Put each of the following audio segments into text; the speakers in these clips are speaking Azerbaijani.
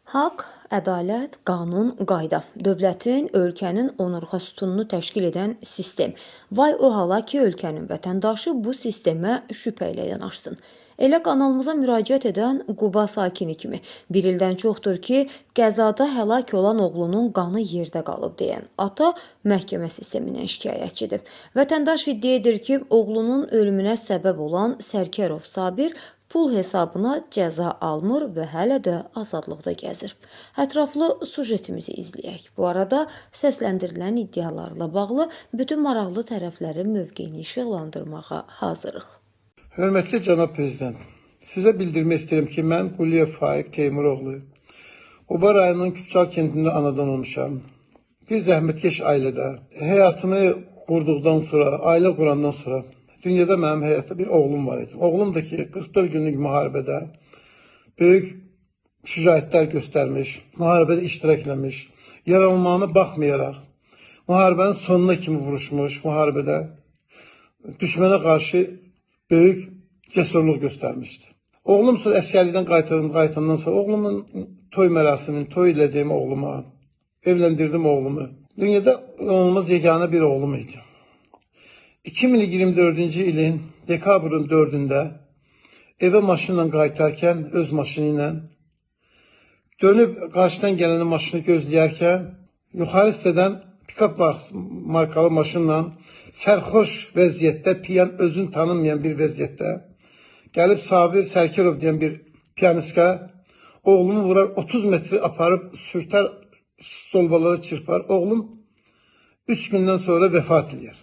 Haqq, ədalət, qanun, qayda. Dövlətin, ölkənin onurğa sütununu təşkil edən sistem. Vay o hala ki, ölkənin vətəndaşı bu sistemə şübhə ilə yanaşsın. Elə kanalımıza müraciət edən Quba sakini kimi bir ildən çoxdur ki, qəzada həlak olan oğlunun qanı yerdə qalıb deyən ata məhkəmə sistemindən şikayətçidir. Vətəndaş iddia edir ki, oğlunun ölümünə səbəb olan Sərkərov Sabir pul hesabına cəza almır və hələ də azadlıqda gəzir. Ətraflı sujetimizi izləyək. Bu arada səsləndirilən iddialarla bağlı bütün maraqlı tərəflərin mövqeyini işıqlandırmağa hazırıq. Hörmətli cənab prezident, sizə bildirmək istəyirəm ki, mən Quliyev Faiq Teymuroğlu, Quba rayonunun Küpçal kəndində anadan olmuşam. Bir zəhmətkeş ailədə həyatımı qurduqdan sonra, ailə qurandan sonra dünyada mənim həyatda bir oğlum var idi. Oğlum da ki, 44 günlük müharibədə böyük şücaətlər göstərmiş, müharibədə iştirak eləmiş, yaralanmağına baxmayaraq, müharibənin sonuna kimi vuruşmuş, müharibədə düşmənə qarşı böyük cəsurluq göstərmişdi. Oğlum sonra əsgərlikdən qayıtandan sonra oğlumun toy mərasimini, toy elədiyim oğluma, evləndirdim oğlumu. Dünyada olmaz yeganə bir oğlum idi. 2024-cü ilin dekabrın 4-də evə maşınla qayıtarkən, öz maşını ilə dönüb qarşıdan gələn maşını gözləyərkən yuxarı hissədən pikap markalı maşınla sərxoş vəziyyətdə, piyan özünü tanınmayan bir vəziyyətdə gəlib Sabir Sərkərov deyən bir piyanistka oğlumu vurar, 30 metri aparıb sürtər, stolbalara çırpar. Oğlum 3 gündən sonra vəfat edir.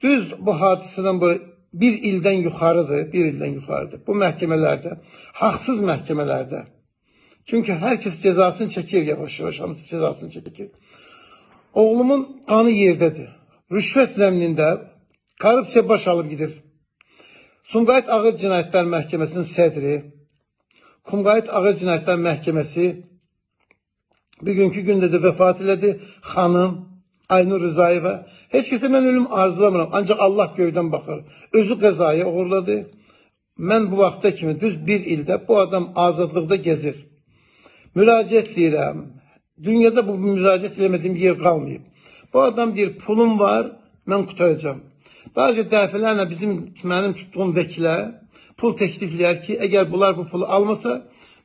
Düz bu hadisədən böyle bir ildən yuxarıdır. Bu məhkəmələrdə, haqsız məhkəmələrdə. Çünkü herkes cezasını çekir yavaş-yavaş, hamısı cezasını çekir. Oğlumun qanı yerdədir. Rüşvət zəminində korrupsiya baş alıb gidir. Sumqayıt Ağır Cinayətlər Məhkəməsinin sədri, Sumqayıt Ağır Cinayətlər Məhkəməsi bugünkü gündə də vəfat elədi. Xanım Aynur Rızayeva. Heç kəsə mən ölüm arzulamıram. Ancaq Allah göydən baxır. Özü qəzaya uğurladı. Mən bu vaxta kimi düz bir ildə bu adam azadlıqda gəzir. Müraciət edirəm. Dünyada bu müraciət eləmədiyim yer qalmayıb. Bu adam deyir, pulum var, mən qutaracağım. Daha önce dəfələrlə mənim tutduğum vəkilə pul təklifləyər ki, əgər bunlar bu pulu almasa,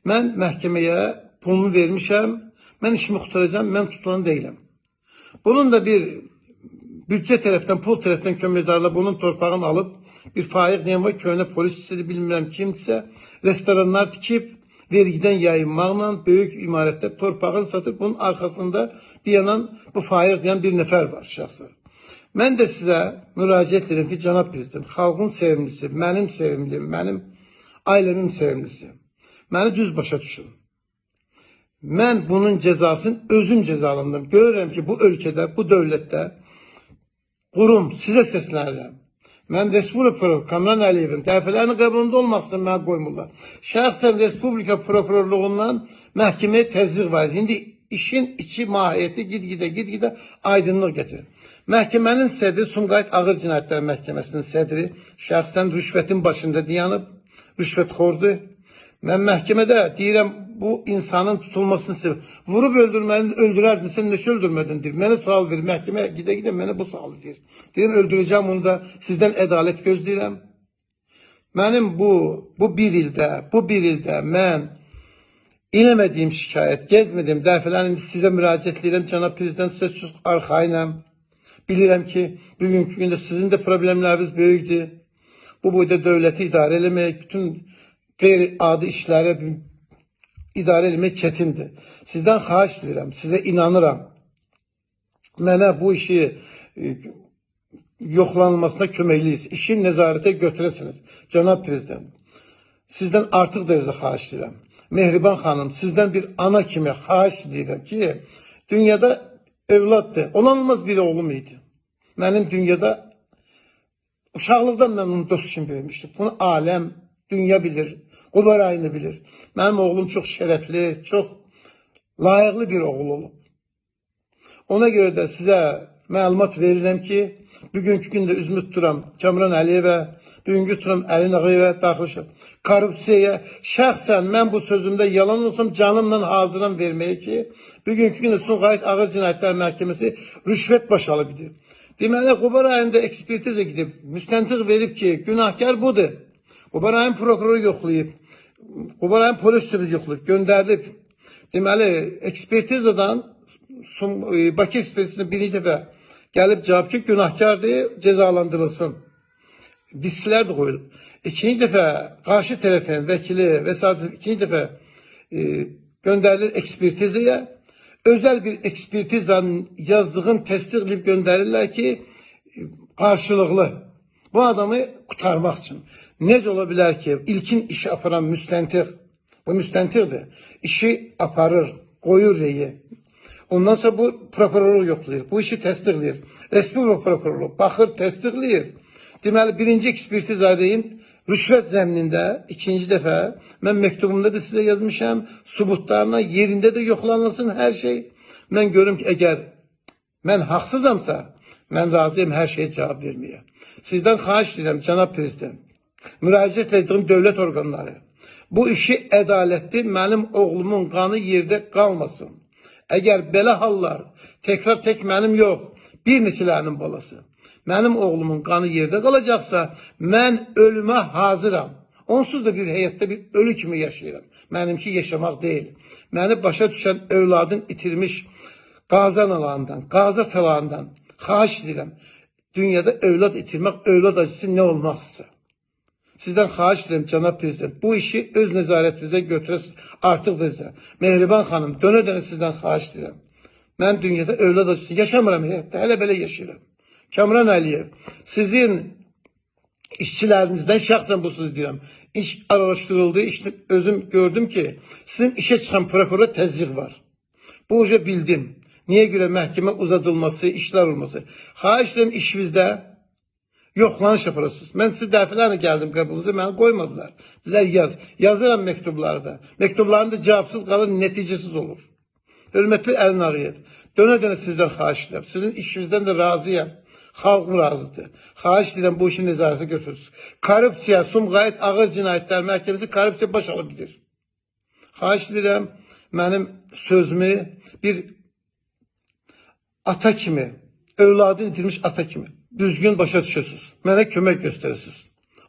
mən məhkəməyə pulumu vermişəm, mən işimi qutaracağım, mən tutulan deyiləm. Bunun da bir bütçe tərəfdən, pul tərəfdən köməkdarla bunun torpağını alıb, bir Faiq deyən var, köhnə polis istedi, bilmirəm kimdirsə, restoranlar tikib, vergiden yayınmaqla böyük imarətdə torpağını satıb, bunun arkasında dayanan bu Faiq deyən bir nəfər var şəxsi. Mən də sizə müraciət edirəm ki, cənab prezident, xalqın sevimlisi, mənim sevimliyim, mənim ailəmin sevimlisi, məni düz başa düşün. Mən bunun cezasını özüm cezalandım. Görürəm ki, bu ölkədə, bu dövlətdə qurum sizə səslənirəm. Mən Respublika Prokuroru Kamran Əliyevin dəfələrinin qəbulunda olmaqsın mənə qoymurlar. Şəxsən Respublika Prokurorluğundan məhkəməyə təzyiq var. İndi işin içi mahiyyəti gid-gedə aydınlıq getirir. Məhkəmənin sədri Sumqayıt Ağır Cinayətlər Məhkəməsinin sədri şəxsən rüşvətin başında dayanıb, rüşvətxordur. Mən məhkəmədə deyirəm, bu insanın tutulmasını sevir. Vurub öldürməni öldürərdin, sən neçə öldürmədin deyir. Mənə sual verir, məhkəməyə gidə mənə bu sualı verir. Deyirəm, öldürəcəm onu da, sizdən ədalət gözləyirəm. Mənim bu bir ildə mən eləmədiyim şikayət, gezmədiyim dəfələrlə sizə müraciət edirəm, cənab prezident, sizə çox arxayınam. Bilirəm ki, bugünkü gündə sizin də problemləriniz böyükdür. Bu boyda dövləti idarə eləmək, bütün qeyri-adi işləri idarə etmək çətindir. Sizdən xahiş edirəm, sizə inanıram. Mənə bu işi yoxlanılmasına köməkliyiz. İşi nəzarətə götürəsiniz. Cənab prezident, sizdən artıq dərəcədə xahiş edirəm. Mehriban xanım, sizdən bir ana kimi xahiş edirəm ki, dünyada evladdır. Olanılmaz bir oğlum idi. Mənim dünyada uşaqlıqdan mən onu dost kimi böyümüşdüm. Bunu aləm, dünya bilir. Quba rayını bilir. Mənim oğlum çox şərəfli, çox layiqli bir oğul olub. Ona görə də sizə məlumat verirəm ki, bugünkü gündə üzümü tuturam Kamran Əliyevə, Bugünkü tutum Əlin Ağayevə daxil korrupsiyaya şəxsən mən bu sözümdə yalan olsam canımla hazıram verməyə ki, bugünkü günü Sumqayıt Ağır Cinayətlər Məhkəməsi rüşvət başalı bilir. Deməli, Quba rayonunda ekspertiza gidib, müstəntiq verib ki, günahkar budur. Quba rayon prokuroru yoxlayıb, Quba rayon polis sürücü yoxlayıb, göndərilib. Deməli, ekspertizadan Bakı ekspertizası birinci dəfə gəlib cavab ki, günahkardır, cəzalandırılsın. Disklər də qoyulub. İkinci dəfə qarşı tərəfin vəkili və sadə ikinci dəfə göndərilir ekspertizaya. Özel bir ekspertizanın yazdığın təsdiqləyib göndərirlər ki, qarşılıqlı bu adamı kurtarmaq üçün. Necə ola bilər ki, ilkin işi aparan müstəntiq, bu müstəntiqdir, işi aparır, qoyur reyi. Ondan sonra bu prokurorluq yoxlayır, bu işi təsdiqləyir. Respublika prokurorluq baxır, təsdiqləyir. Deməli, birinci ekspertizadayım, rüşvət zəminində ikinci dəfə, mən məktubumda da sizə yazmışam, subutlarına yerində də yoxlanılsın hər şey. Mən görüm ki, əgər mən haqsızamsa, mən razıyım hər şeyə cavab verməyə. Sizdən xahiş edirəm, cənab prezident, müraciət etdiyim dövlət orqanları, bu işi ədalətli, mənim oğlumun qanı yerdə qalmasın. Əgər belə hallar, təkrar tək mənim yox, bir neçələrinin balası, mənim oğlumun qanı yerdə qalacaqsa, mən ölümə hazıram. Onsuz da bir həyatda bir ölü kimi yaşayıram. Mənimki yaşamaq deyil. Məni başa düşən övladın itirmiş Qazan alanından, Qaza talağından xahiş edirəm. Dünyada övlad itirmək, övlad acısı nə olmaqsa. Sizdən xahiş edirəm, cənab prezident, bu işi öz nəzarətinizə götürəsiniz, artıqdır. Mehriban xanım, dönə-dönə sizdən xahiş edirəm. Mən dünyada övlad acısı yaşamıram həyatda, hələ belə yaşayıram. Kamran Əliyev, sizin işçilerinizden şəxsən bu söz deyirəm. İş araşdırıldı, özüm gördüm ki, sizin işe çıxan prokurora təzyiq var. Bu uca bildim. Niyə görə məhkəmə uzadılması, işlər olması. Xahiş edirəm işinizdə yoxlanış aparasınız. Mən sizə dəfələrlə gəldim qəbulunuza, məni qoymadılar. Bizlər yaz. Yazıram məktublarda. Məktubların da cavabsız qalır, nəticəsiz olur. Hörmətli Əlin Ağayev, dönə-dönə sizdən xahiş edirəm. Sizin işinizdən də razıyam. Xalqım razıdır. Xahiş edirəm bu işi nəzarətə götürürsünüz. Korrupsiya, Sumqayıt Ağır Cinayətlər Məhkəməsi korrupsiya baş alıb bilir. Xahiş edirəm mənim sözümü bir ata kimi, övladını itirmiş ata kimi düzgün başa düşəsiniz. Mənə kömək göstərirsiniz.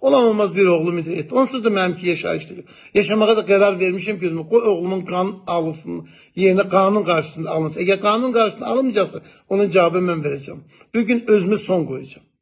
Olan olmaz bir oğlum idi. Onsuz da mənimki yaşayışdır. Yaşamağa da qərar vermişim ki, qoy oğlumun qan alınsın, yerinə qanun qarşısında alınsın. Əgər qanun qarşısında alınmayacaqsa, onun cavabını mən verəcəm. Bugün özümü son qoyacağım.